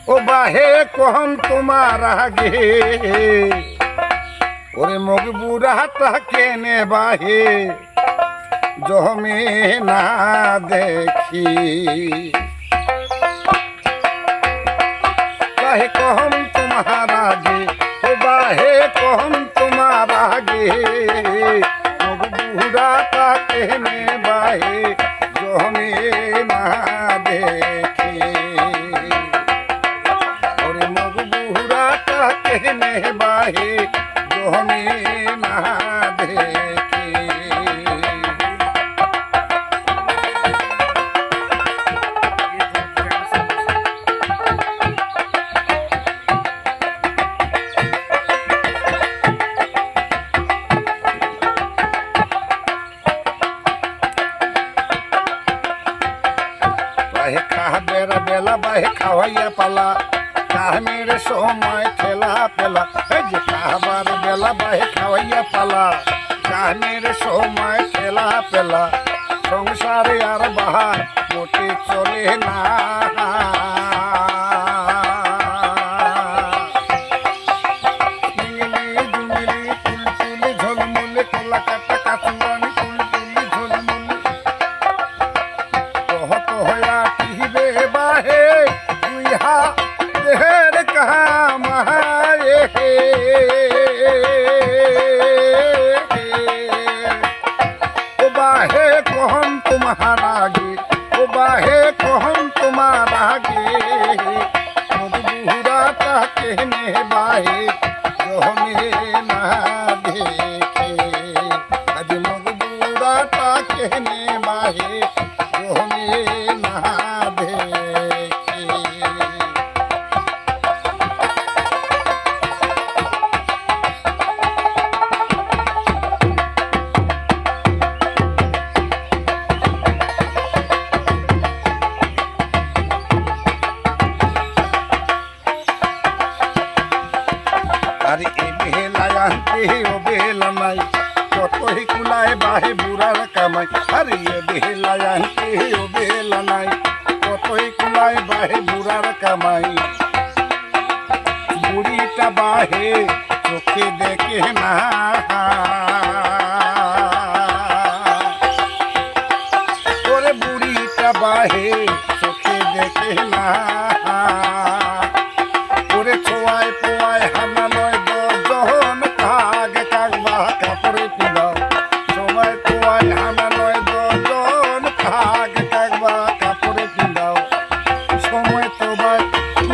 ও বাহে কহন তোমার আগে ওরে মগবুরা কেনে বাহে জমে না দেখি বাহে কহন তোমার আগে ও বাহে কহন তোমার আগে মগবুরা কেনে বাহে জমে না দেখি ওরে মগবুরা কেনে বাহে জমে না দেখি বাহে খাবের বেলা বাহে খাওয়াইয়া পালা কামের সময় খেলা পেলা এই যে খাবার বেলা বাহে খাওয়াইয়া পালা কামের সময় খেলা পেলা সংসারে আর বাহার মোটে চলে না ঝলমলে কলা কাটা কাচুয়ানি তুলতুলি ঝলমলে কহত হয়া টিহবে বাহে দুই হা দেহের কামায়ে ও বাহে কহন তোমার আগে ও বাহে কহন তোমার আগে মজবুরা কেনে বাহে জমে না দেখে আজ মজবুরা কেনে বাহে জমে না দেখে আরে এ বেলায় আনতে ও বেলা নাই কতই কুলায় বাহে বুড়ার কামাই আরে এ বেলায় আনতে ও বেলা নাই কতই কুলায় বাহে বুড়ার কামাই বুড়িটা বাহে চোখে দেখে না